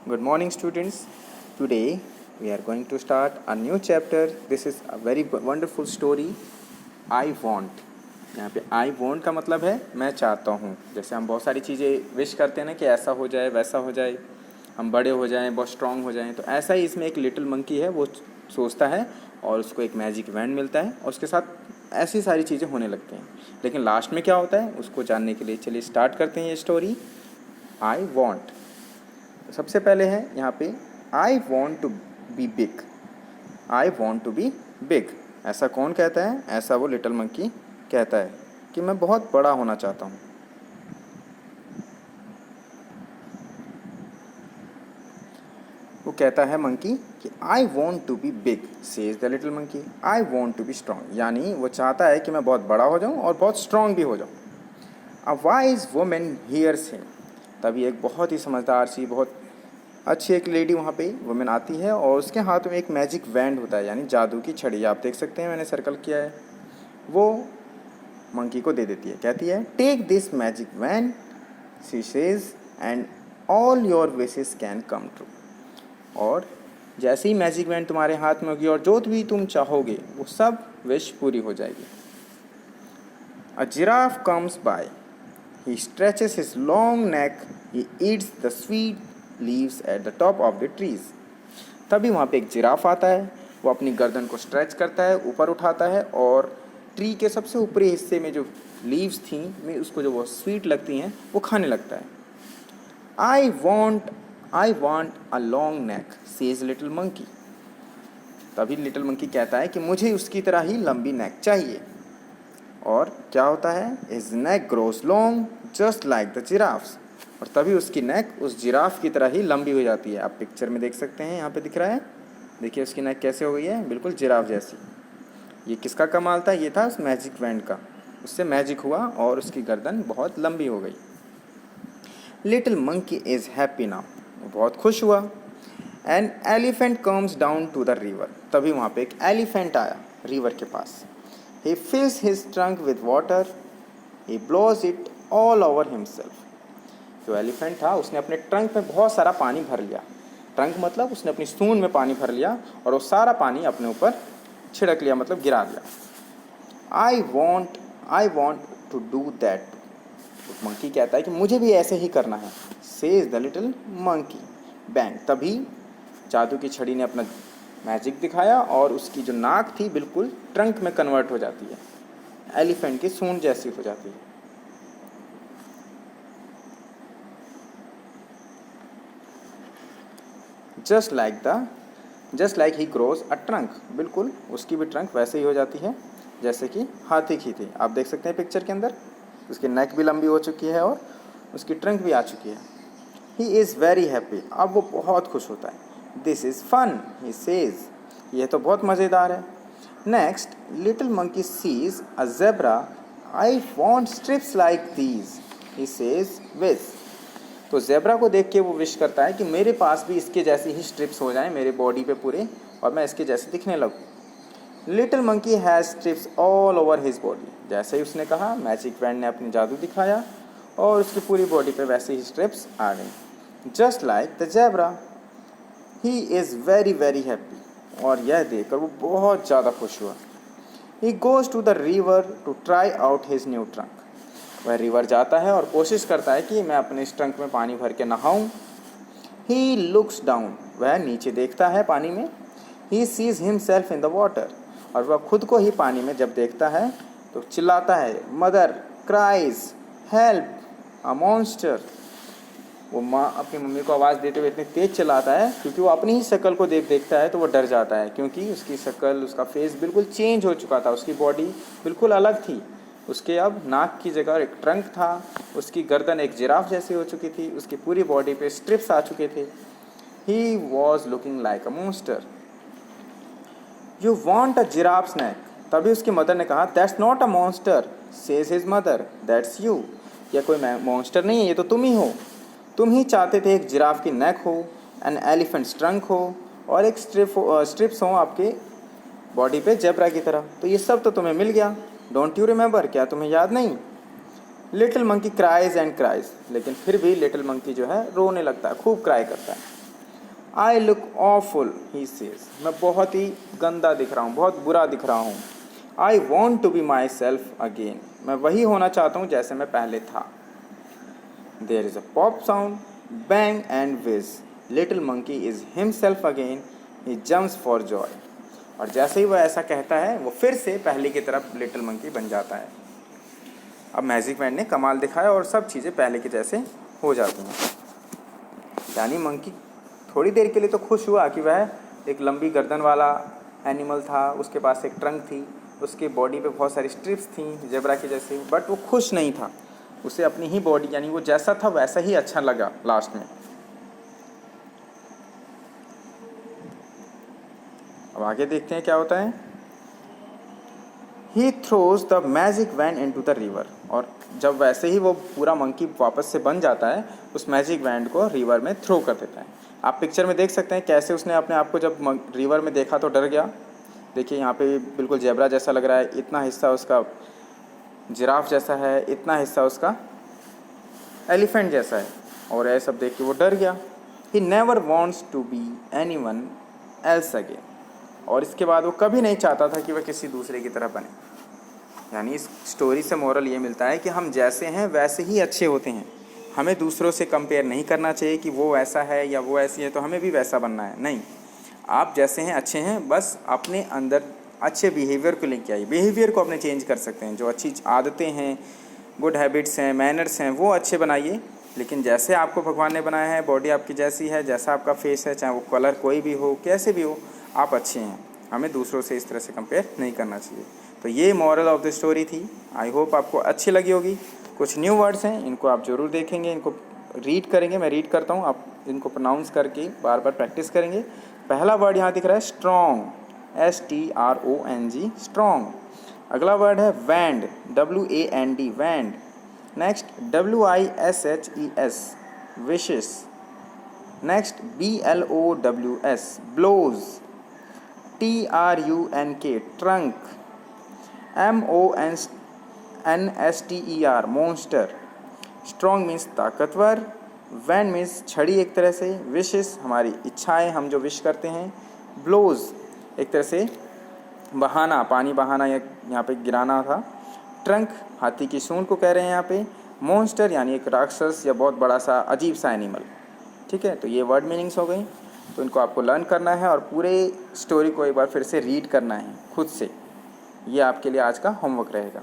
Good morning, students. Today we are going to start a new chapter. This is a very wonderful story. I want. यहाँ पे I want का मतलब है मैं चाहता हूँ. जैसे हम बहुत सारी चीज़ें विश करते हैं ना कि ऐसा हो जाए, वैसा हो जाए, हम बड़े हो जाएं, बहुत स्ट्रांग हो जाएं. तो ऐसा ही इसमें एक लिटिल मंकी है, वो सोचता है और उसको एक मैजिक वैंड मिलता है और उसके साथ ऐसी सारी चीज़ें होने लगती हैं. लेकिन लास्ट में क्या होता है उसको जानने के लिए चलिए स्टार्ट करते हैं ये स्टोरी. I want. सबसे पहले है यहाँ पे I want to be big. I want to be big. ऐसा कौन कहता है? ऐसा वो लिटिल मंकी कहता है कि मैं बहुत बड़ा होना चाहता हूँ. वो कहता है मंकी कि I want to be big. Says the little monkey. I want to be strong. यानी वो चाहता है कि मैं बहुत बड़ा हो जाऊँ और बहुत स्ट्रॉन्ग भी हो जाऊँ. A wise woman hears him. तभी एक बहुत ही समझदार सी, बहुत अच्छी एक लेडी वहाँ पे वुमेन आती है और उसके हाथ में एक मैजिक वैंड होता है, यानी जादू की छड़ी. आप देख सकते हैं मैंने सर्कल किया है. वो मंकी को दे देती है. कहती है take this magic wand she says and all your wishes can come true. और जैसे ही मैजिक वैंड तुम्हारे हाथ में होगी और जो भी तुम चाहोगे वो सब विश पूरी हो जाएगी. A giraffe comes by. He stretches his long neck. He eats the sweet leaves at the top of the trees. तभी वहाँ पे एक जिराफ आता है. वो अपनी गर्दन को स्ट्रेच करता है, ऊपर उठाता है और ट्री के सबसे ऊपरी हिस्से में जो लीव्स थी में उसको जो वो स्वीट लगती हैं वो खाने लगता है. I want a long neck, says little monkey. तभी लिटिल मंकी कहता है कि मुझे उसकी तरह ही लंबी नेक चाहिए. और क्या होता है? His neck grows long just like the giraffes. और तभी उसकी नेक उस जिराफ की तरह ही लंबी हो जाती है. आप पिक्चर में देख सकते हैं, यहाँ पे दिख रहा है. देखिए उसकी नेक कैसे हो गई है, बिल्कुल जिराफ जैसी. ये किसका कमाल था? ये था उस मैजिक वैंड का. उससे मैजिक हुआ और उसकी गर्दन बहुत लंबी हो गई. Little monkey is happy now. वो बहुत खुश हुआ. An elephant comes down to the river. तभी वहाँ पे एक एलिफेंट आया रिवर के पास. He fills his trunk with water. He blows it all over himself. जो एलिफेंट था उसने अपने ट्रंक में बहुत सारा पानी भर लिया. ट्रंक मतलब उसने अपनी सूंड में पानी भर लिया और वो सारा पानी अपने ऊपर छिड़क लिया, मतलब गिरा दिया. I want to do that. Monkey कहता है कि मुझे भी ऐसे ही करना है. Says the little monkey. Bang. तभी जादू की छड़ी ने अपना मैजिक दिखाया और उसकी जो नाक थी बिल्कुल ट्रंक में कन्वर्ट हो जाती है, एलिफेंट की सूंड जैसी हो जाती है. Just like he grows a trunk. बिल्कुल उसकी भी ट्रंक वैसे ही हो जाती है जैसे कि हाथी की थी. आप देख सकते हैं पिक्चर के अंदर उसकी नेक भी लंबी हो चुकी है और उसकी ट्रंक भी आ चुकी है. He is very happy. अब वो बहुत खुश होता है. This is fun, he says. यह तो बहुत मज़ेदार है. Next little monkey sees a zebra. I want stripes like these, he says wish. तो ज़ेब्रा को देख के वो विश करता है कि मेरे पास भी इसके जैसी ही स्ट्रिप्स हो जाएं मेरे बॉडी पे पूरे और मैं इसके जैसे दिखने लगूँ. Little monkey has strips all over his body. जैसे ही उसने कहा मैजिक वैंड ने अपनी जादू दिखाया और उसकी पूरी बॉडी पे वैसे ही स्ट्रिप्स आ गई. Just like the zebra. He is very very happy. और यह देखकर वो बहुत ज़्यादा खुश हुआ. He goes to the river to try out his new trunk. वह रिवर जाता है और कोशिश करता है कि मैं अपने इस ट्रंक में पानी भर के नहाऊं. He looks down. वह नीचे देखता है पानी में. He sees himself in the water. और वह खुद को ही पानी में जब देखता है तो चिल्लाता है मदर क्राइज हेल्प अ मॉन्स्टर. वो माँ अपनी मम्मी को आवाज़ देते हुए इतनी तेज़ चिल्लाता है क्योंकि वो अपनी ही शक्ल को देखता है तो वो डर जाता है, क्योंकि उसकी शक्ल, उसका फेस बिल्कुल चेंज हो चुका था. उसकी बॉडी बिल्कुल अलग थी. उसके अब नाक की जगह एक ट्रंक था. उसकी गर्दन एक जिराफ जैसी हो चुकी थी. उसकी पूरी बॉडी पे स्ट्रिप्स आ चुके थे. He was looking like a monster. You want a giraffe snack. तभी उसकी मदर ने कहा that's not a monster, says his mother, that's you. यह कोई मॉन्स्टर नहीं है, ये तो तुम ही हो. तुम ही चाहते थे एक जिराफ की नेक हो, एन एलिफेंट ट्रंक हो और एक स्ट्रिप्स हो आपके बॉडी पे जेब्रा की तरह. तो ये सब तो तुम्हें मिल गया. Don't you remember. क्या तुम्हें याद नहीं? Little monkey cries and cries. लेकिन फिर भी लिटिल मंकी जो है रोने लगता है, खूब क्राई करता है. I look awful he says, मैं बहुत ही गंदा दिख रहा हूँ, बहुत बुरा दिख रहा हूँ। I want to be myself again, मैं वही होना चाहता हूँ जैसे मैं पहले था। There is a pop sound, bang and whizz, little monkey is himself again, he jumps for joy. और जैसे ही वह ऐसा कहता है वो फिर से पहले की तरफ लिटिल मंकी बन जाता है। अब मैजिक बैंड ने कमाल दिखाया और सब चीज़ें पहले के जैसे हो जाती हैं। यानी मंकी थोड़ी देर के लिए तो खुश हुआ कि वह एक लंबी गर्दन वाला एनिमल था, उसके पास एक ट्रंक थी, उसके बॉडी पे बहुत सारी स्ट्रिप्स थी जेब्रा के जैसे, बट वो खुश नहीं था। उसे अपनी ही बॉडी यानी वो जैसा था वैसा ही अच्छा लगा लास्ट में। अब आगे देखते हैं क्या होता है। He throws the magic wand into the river, और जब वैसे ही वो पूरा मंकी वापस से बन जाता है उस मैजिक वैंड को रिवर में थ्रो कर देता है। आप पिक्चर में देख सकते हैं कैसे उसने अपने आप को जब रिवर में देखा तो डर गया। देखिए यहाँ पे बिल्कुल जेब्रा जैसा लग रहा है, इतना हिस्सा उसका जिराफ जैसा है, इतना हिस्सा उसका एलिफेंट जैसा है, और ये सब देख के वो डर गया। He never wants to be anyone else again, और इसके बाद वो कभी नहीं चाहता था कि वह किसी दूसरे की तरह बने। यानी इस स्टोरी से मोरल ये मिलता है कि हम जैसे हैं वैसे ही अच्छे होते हैं। हमें दूसरों से कंपेयर नहीं करना चाहिए कि वो ऐसा है या वो ऐसी है तो हमें भी वैसा बनना है। नहीं, आप जैसे हैं अच्छे हैं, बस अपने अंदर अच्छे बिहेवियर को लेके आइए। बिहेवियर को अपने चेंज कर सकते हैं, जो अच्छी आदतें हैं, गुड हैबिट्स हैं, मैनर्स हैं, वो अच्छे बनाइए। लेकिन जैसे आपको भगवान ने बनाया है, बॉडी आपकी जैसी है, जैसा आपका फेस है, चाहे वो कलर कोई भी हो, कैसे भी हो, आप अच्छे हैं। हमें दूसरों से इस तरह से कंपेयर नहीं करना चाहिए। तो ये मॉरल ऑफ द स्टोरी थी। आई होप आपको अच्छी लगी होगी। कुछ न्यू वर्ड्स हैं, इनको आप ज़रूर देखेंगे, इनको रीड करेंगे। मैं रीड करता हूँ, आप इनको प्रोनाउंस करके बार बार प्रैक्टिस करेंगे। पहला वर्ड यहाँ दिख रहा है स्ट्रॉन्ग, STRONG, स्ट्रॉन्ग। अगला वर्ड है wand, WAND, wand. Next WISHES, wishes. Next BLOWS, blows. TRUNK, trunk. MONSTER, monster. Strong means ताकतवर, वैन मीन्स छड़ी एक तरह से, विशेस हमारी इच्छाएं, हम जो विश करते हैं, ब्लोज एक तरह से बहाना, पानी बहाना या यहाँ पे गिराना था, ट्रंक हाथी की सूंड को कह रहे हैं यहाँ पे, मॉन्स्टर यानी एक राक्षस या बहुत बड़ा सा अजीब सा एनिमल। ठीक है, तो ये वर्ड मीनिंग्स हो गई। तो इनको आपको लर्न करना है और पूरे स्टोरी को एक बार फिर से रीड करना है खुद से। ये आपके लिए आज का होमवर्क रहेगा।